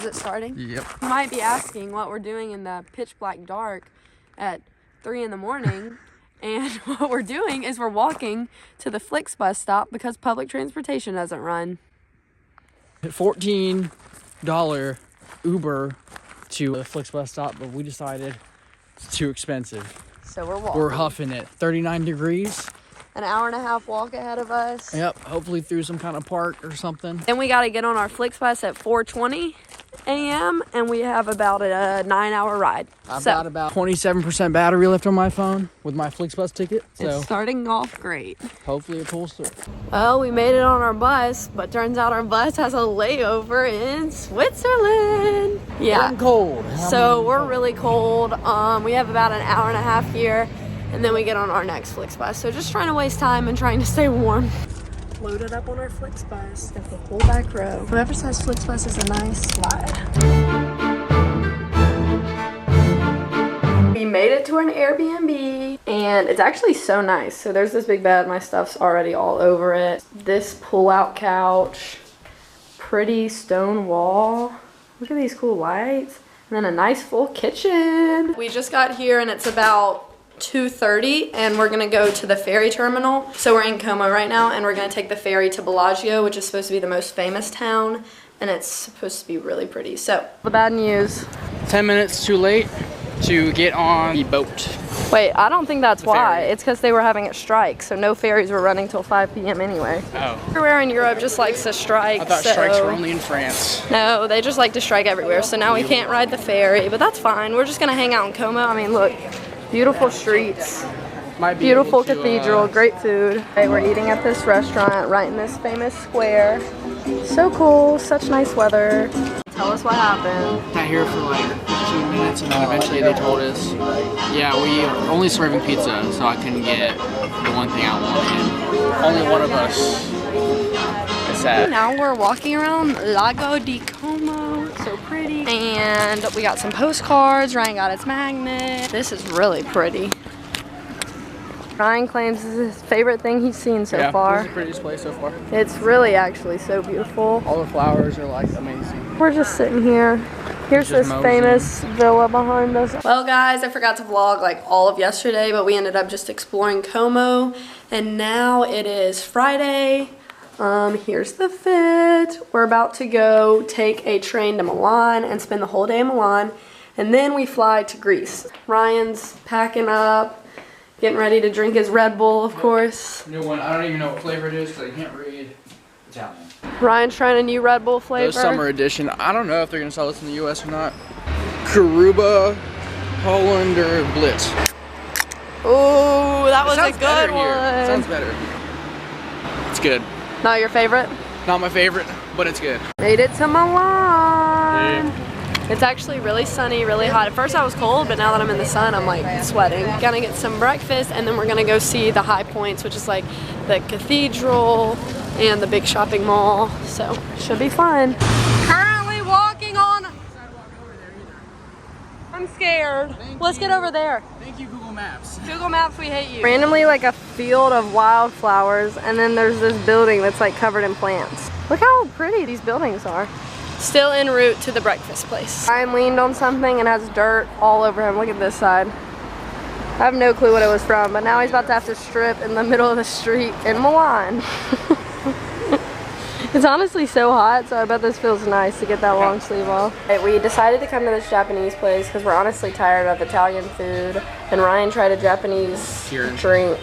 Is it starting? Yep. You might be asking what we're doing in the pitch black dark at 3 in the morning. And what we're doing is we're walking to the Flix bus stop because public transportation doesn't run. $14 Uber to the Flix bus stop, but we decided it's too expensive. So we're walking. We're huffing it. 39 degrees. An hour-and-a-half walk ahead of us. Yep, hopefully through some kind of park or something. Then we got to get on our Flix bus at 4:20 a.m. and we have about a 9-hour ride. I've got about 27% battery left on my phone with my Flix bus ticket. So it's starting off great. Hopefully it pulls through. Well, we made it on our bus, but turns out our bus has a layover in Switzerland. Yeah. I'm cold. So we're really cold. We have about an hour and a half here, and then we get on our next Flix bus. So just trying to waste time and trying to stay warm. Loaded up on our Flix bus. Got the whole back row. Whoever says Flix bus is a nice slide. We made it to an Airbnb, and it's actually so nice. So there's this big bed. My stuff's already all over it. This pull-out couch. Pretty stone wall. Look at these cool lights. And then a nice full kitchen. We just got here, and it's about 2:30, and we're gonna go to the ferry terminal. So we're in Como right now, and we're gonna take the ferry to Bellagio, which is supposed to be the most famous town, and it's supposed to be really pretty. So the bad news. 10 minutes too late to get on the boat. Wait, I don't think that's why. Ferry. It's because they were having a strike, so no ferries were running till 5 p.m. anyway. Oh. Everywhere in Europe just likes to strike. I thought so strikes were only in France. No, they just like to strike everywhere. So now we can't ride the ferry, but that's fine. We're just gonna hang out in Como. I mean, look. Beautiful streets, beautiful cathedral, great food. Okay, we're eating at this restaurant right in this famous square. So cool, such nice weather. Tell us what happened. Got here for like 2 minutes, and then eventually they told us, yeah, we are only serving pizza, so I couldn't get the one thing I wanted. Only one of us. It's sad. Now we're walking around Lago di Como. So pretty. And we got some postcards. Ryan got his magnet. This is really pretty. Ryan claims this is his favorite thing he's seen so far. This is the prettiest place so far. It's really actually so beautiful. All the flowers are like amazing. We're just sitting here. Here's this famous villa behind us. Well guys, I forgot to vlog like all of yesterday, but we ended up just exploring Como. And now it is Friday. Here's the fit. We're about to go take a train to Milan and spend the whole day in Milan. And then we fly to Greece. Ryan's packing up, getting ready to drink his Red Bull, of course. New one. I don't even know what flavor it is because I can't read Italian. Ryan's trying a new Red Bull flavor. The summer edition. I don't know if they're going to sell this in the U.S. or not. Karuba, Holland, or Blitz. Ooh, that was a good one. Sounds better. It's good. Not your favorite? Not my favorite, but it's good. Made it to Milan. Yeah. It's actually really sunny, really hot. At first I was cold, but now that I'm in the sun, I'm like sweating. Gonna get some breakfast, and then we're gonna go see the high points, which is like the cathedral and the big shopping mall. So, should be fun. Currently walking on... I'm scared. Let's get over there. Thank you, Google Maps. Google Maps, we hate you. Randomly like a field of wildflowers, and then there's this building that's like covered in plants. Look how pretty these buildings are. Still en route to the breakfast place. Ryan leaned on something and has dirt all over him. Look at this side. I have no clue what it was from, but now he's about to have to strip in the middle of the street in Milan. It's honestly so hot, so I bet this feels nice to get that long sleeve off. Okay, we decided to come to this Japanese place because we're honestly tired of Italian food. And Ryan tried a Japanese drink.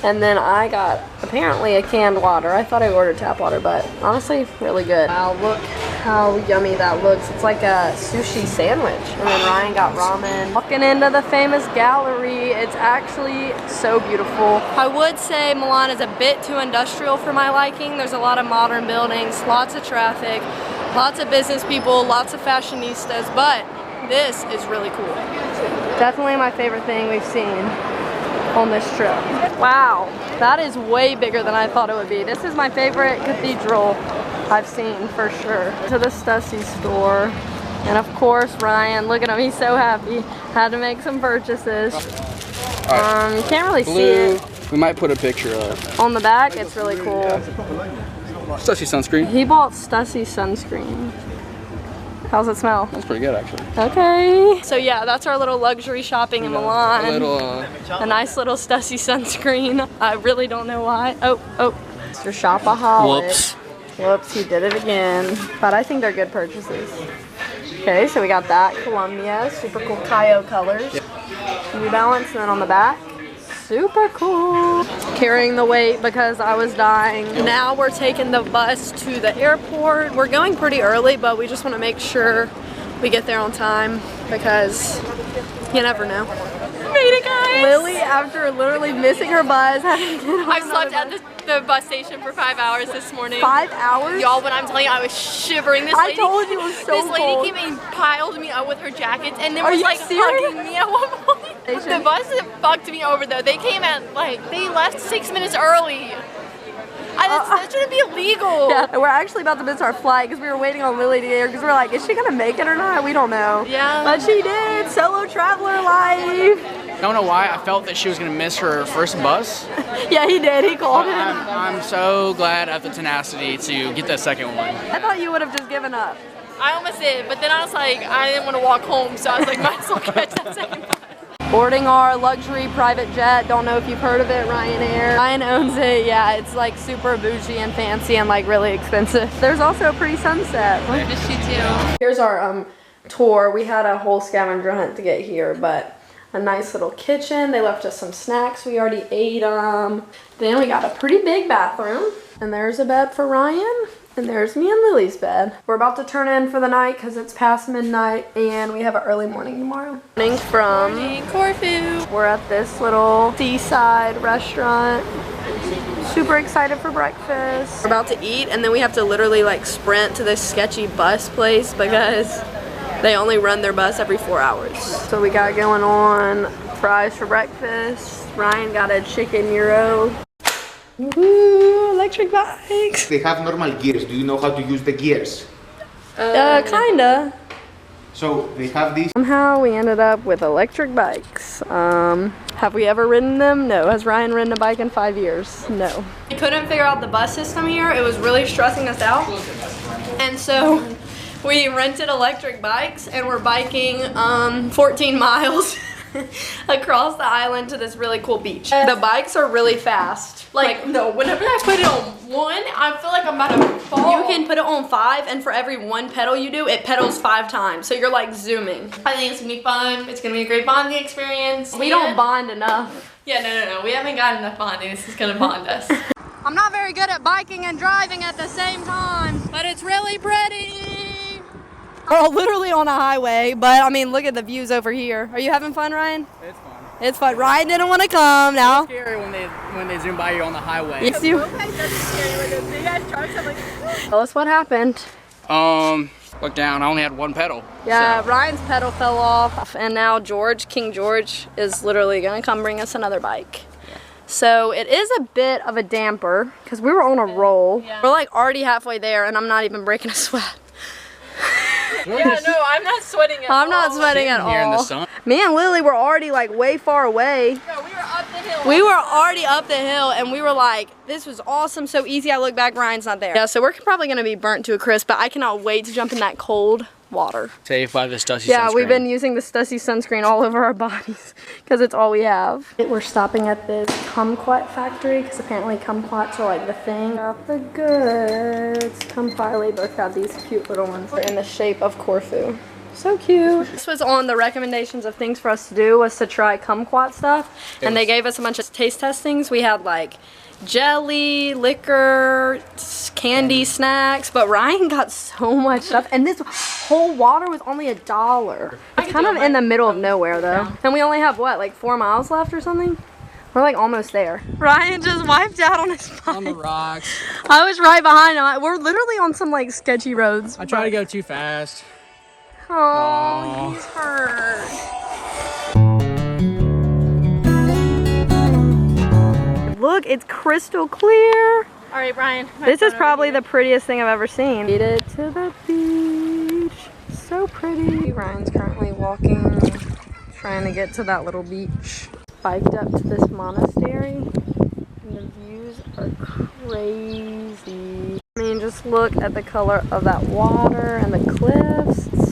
And then I got, apparently, a canned water. I thought I ordered tap water, but honestly, really good. Wow, look how yummy that looks. It's like a sushi sandwich. And then Ryan got ramen. Walking into the famous gallery. It's actually so beautiful. I would say Milan is a bit too industrial for my liking. There's a lot of modern buildings, lots of traffic, lots of business people, lots of fashionistas, but this is really cool. Definitely my favorite thing we've seen on this trip. Wow, that is way bigger than I thought it would be. This is my favorite cathedral I've seen for sure. To the Stussy store. And of course Ryan, look at him, he's so happy. Had to make some purchases. You can't really see it. We might put a picture of. On the back, it's really cool. Stussy sunscreen. He bought Stussy sunscreen. How's it smell? That's pretty good, actually. Okay. So yeah, that's our little luxury shopping in Milan. A nice little Stussy sunscreen. I really don't know why. Oh. Mr. Shopaholic. Whoops. Whoops, he did it again. But I think they're good purchases. Okay, so we got that. Columbia, super cool Kayo colors. Yep. New Balance, and then on the back, super cool. Carrying the weight because I was dying. Now we're taking the bus to the airport. We're going pretty early, but we just want to make sure we get there on time because you never know. Made it, guys! Lily, after literally missing her bus, I've slept at the bus station for 5 hours this morning. 5 hours? Y'all, when I'm telling you, I was shivering. I told you it was so This lady cold. came and piled me up with her jackets and then Are was you like serious? hugging me at one point. The bus fucked me over though. They came at they left 6 minutes early. That shouldn't be illegal. Yeah, we're actually about to miss our flight because we were waiting on Lily to get here because we're like, is she gonna make it or not? We don't know. Yeah. But she did. Solo traveler life. I don't know why I felt that she was gonna miss her first bus. Yeah, he did. He called it. I'm so glad I have the tenacity to get that second one. I thought you would have just given up. I almost did, but then I was like, I didn't want to walk home, so I was like, might as well catch that second bus. Boarding our luxury private jet. Don't know if you've heard of it, Ryanair. Ryan owns it. Yeah, it's like super bougie and fancy and like really expensive. There's also a pretty sunset. I miss you too. Here's our tour. We had a whole scavenger hunt to get here, but a nice little kitchen. They left us some snacks. We already ate them. Then we got a pretty big bathroom. And there's a bed for Ryan. And there's me and Lily's bed. We're about to turn in for the night because it's past midnight and we have an early morning tomorrow. Morning from Corfu. We're at this little seaside restaurant. Super excited for breakfast. We're about to eat and then we have to literally like sprint to this sketchy bus place because they only run their bus every 4 hours. So we got going on fries for breakfast. Ryan got a chicken gyro. Woohoo, electric bikes. They have normal gears. Do you know how to use the gears? Kinda. So they have these. Somehow we ended up with electric bikes. Have we ever ridden them? No. Has Ryan ridden a bike in 5 years? No. We couldn't figure out the bus system here. It was really stressing us out. And so we rented electric bikes and we're biking 14 miles across the island to this really cool beach. The bikes are really fast. Like, no, whenever I put it on one, I feel like I'm about to fall. You can put it on 5 and for every 1 pedal you do, it pedals 5 times. So you're like zooming. I think it's gonna be fun. It's gonna be a great bonding experience. We don't bond enough. Yeah, no. We haven't got enough bonding. This is gonna bond us. I'm not very good at biking and driving at the same time, but it's really pretty. We're literally on a highway, but I mean, look at the views over here. Are you having fun, Ryan? It's fun. It's fun. Ryan didn't want to come now. It's scary when they zoom by you on the highway. Yes, you. Tell us what happened. Look down. I only had 1 pedal. Yeah, so. Ryan's pedal fell off, and now King George, is literally gonna come bring us another bike. So it is a bit of a damper because we were on a roll. Yeah. We're like already halfway there, and I'm not even breaking a sweat. Yeah, no, I'm not sweating at all. I'm not sweating at Here in the all. sun. Me and Lily were already like way far away. No, we were up the hill. We were already up the hill and we were like, this was awesome, so easy. I look back, Ryan's not there. Yeah, so we're probably gonna be burnt to a crisp, but I cannot wait to jump in that cold water. Saved by the Stussy Yeah, sunscreen. we've been using the Stussy sunscreen all over our bodies because it's all we have. We're stopping at this kumquat factory because apparently kumquats are like the thing. Got the goods. Kumquat both got these cute little ones. They're in the shape of Corfu. So cute. This was on the recommendations of things for us to do was to try kumquat stuff. And they gave us a bunch of taste testings. We had like jelly, liquor, candy, snacks, but Ryan got so much stuff. And this whole water was only $1. It's kind of in the middle of nowhere though. And we only have what, like 4 miles left or something? We're like almost there. Ryan just wiped out on his bike. On the rocks. I was right behind him. We're literally on some like sketchy roads. I tried to go too fast. Oh, he's hurt. Look, it's crystal clear. All right, Brian. This is probably the prettiest thing I've ever seen. Made it to the beach. So pretty. Ryan's currently walking, trying to get to that little beach. Biked up to this monastery, and the views are crazy. I mean, just look at the color of that water and the cliffs. It's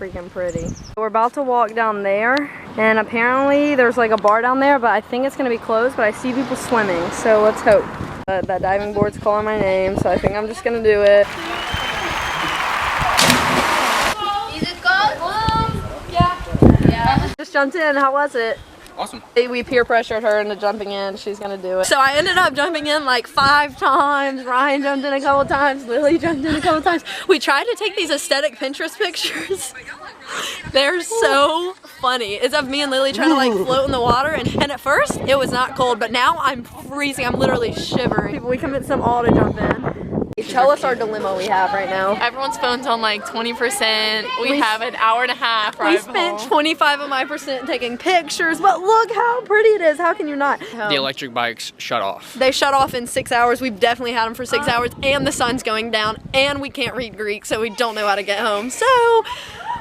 freaking pretty. We're about to walk down there, and apparently there's like a bar down there, but I think it's gonna be closed, but I see people swimming, so let's hope. That diving board's calling my name, so I think I'm just gonna do it. Is it cold? Yeah. Just jumped in, how was it? Awesome. We peer pressured her into jumping in. She's gonna do it. So I ended up jumping in like 5 times. Ryan jumped in a couple times. Lily jumped in a couple times. We tried to take these aesthetic Pinterest pictures. They're so funny. It's of me and Lily trying to like float in the water, and at first it was not cold, but now I'm freezing. I'm literally shivering. We convinced them all to jump in. Tell us our dilemma we have right now. Everyone's phone's on like 20%. We have an hour and a half. We spent 25 of my percent taking pictures, but look how pretty it is. How can you not? The electric bikes shut off. They shut off in 6 hours. We've definitely had them for 6 hours, and the sun's going down, and we can't read Greek, so we don't know how to get home. So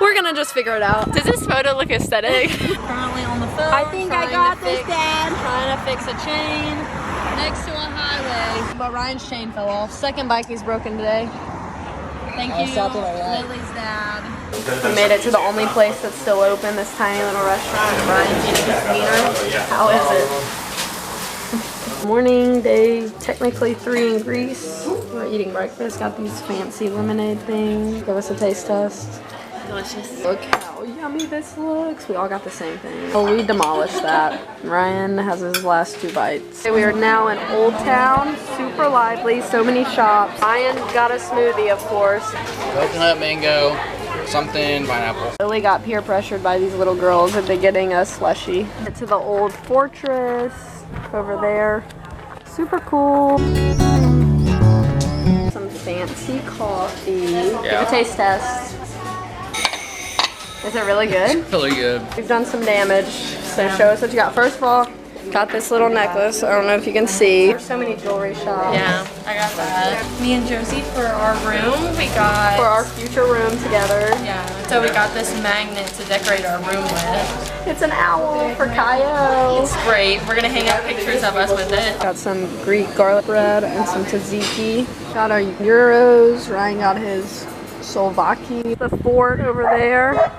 we're gonna just figure it out. Does this photo look aesthetic? Currently on the phone. I think I got this, Dad. Trying to fix a chain next to a highway. But Ryan's chain fell off. Second bike he's broken today. Thank you, Lily's dad. We made it to the only place that's still open, this tiny little restaurant. Ryan's eating his wiener. How is it? Morning, day technically 3 in Greece. We're eating breakfast. Got these fancy lemonade things. Give us a taste test. Delicious. Look how yummy this looks. We all got the same thing. Oh, we demolished that. Ryan has his last 2 bites. We are now in Old Town. Super lively. So many shops. Ryan got a smoothie, of course. Coconut, mango, something, pineapple. Lily got peer pressured by these little girls into getting a slushie. To the old fortress over there. Super cool. Some fancy coffee. Yeah. Give a taste test. Is it really good? Really good. We've done some damage, so show us what you got. First of all, got this little necklace. I don't know if you can see. There's so many jewelry shops. Yeah, I got that. Me and Josie for our room, we got... For our future room together. Yeah, so we got this magnet to decorate our room with. It's an owl for Kaio. It's great. We're gonna hang up pictures of us with it. Got some Greek garlic bread and some tzatziki. Got our euros. Ryan got his Slovaki. The fort over there.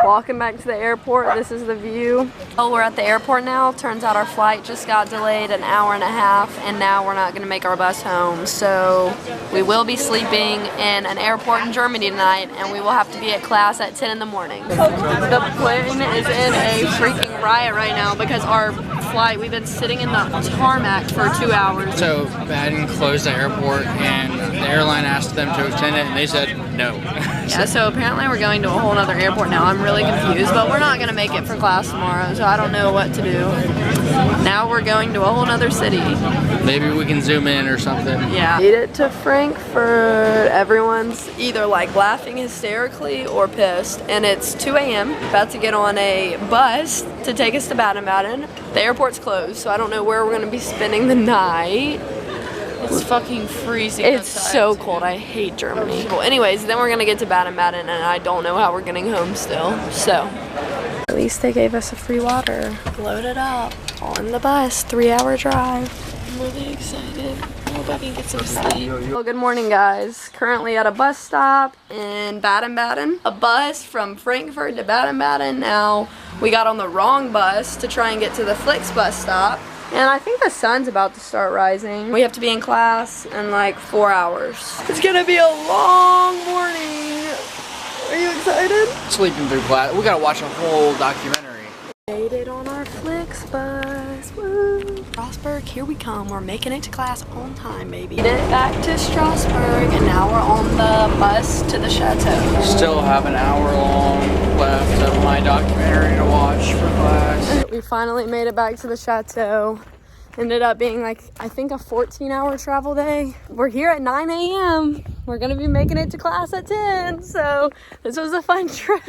Walking back to the airport, this is the view. Oh, we're at the airport now. Turns out our flight just got delayed an hour and a half, and now we're not gonna make our bus home. So we will be sleeping in an airport in Germany tonight, and we will have to be at class at 10 in the morning. The plane is in a freaking riot right now because our flight, we've been sitting in the tarmac for 2 hours. So Baden closed the airport, and the airline asked them to extend it, and they said no. Yeah, so apparently we're going to a whole other airport now. I'm really confused, but we're not going to make it for class tomorrow, so I don't know what to do. Now we're going to a whole other city. Maybe we can zoom in or something. Yeah. Made it to Frankfurt. Everyone's either like laughing hysterically or pissed, and it's 2 a.m. About to get on a bus to take us to Baden-Baden. The airport's closed, so I don't know where we're going to be spending the night. It's fucking freezing It's outside. so cold. I hate Germany. Well, anyways, then we're gonna get to Baden-Baden, and I don't know how we're getting home still. So, at least they gave us a free water. Loaded up on the bus. 3-hour drive. I'm really excited. I hope I can get some sleep. Well, good morning, guys. Currently at a bus stop in Baden-Baden. A bus from Frankfurt to Baden-Baden. Now, we got on the wrong bus to try and get to the Flix bus stop. And I think the sun's about to start rising. We have to be in class in like 4 hours. It's gonna be a long morning. Are you excited? Sleeping through class. We gotta watch a whole documentary. Made it on our Flix bus. Woo! Strasbourg, here we come. We're making it to class on time, baby. Made it back to Strasbourg, and now we're on the bus to the chateau. Still have an hour long left of my documentary to watch for class. We finally made it back to the chateau. Ended up being like, I think a 14-hour travel day. We're here at 9 a.m. We're gonna be making it to class at 10, so this was a fun trip.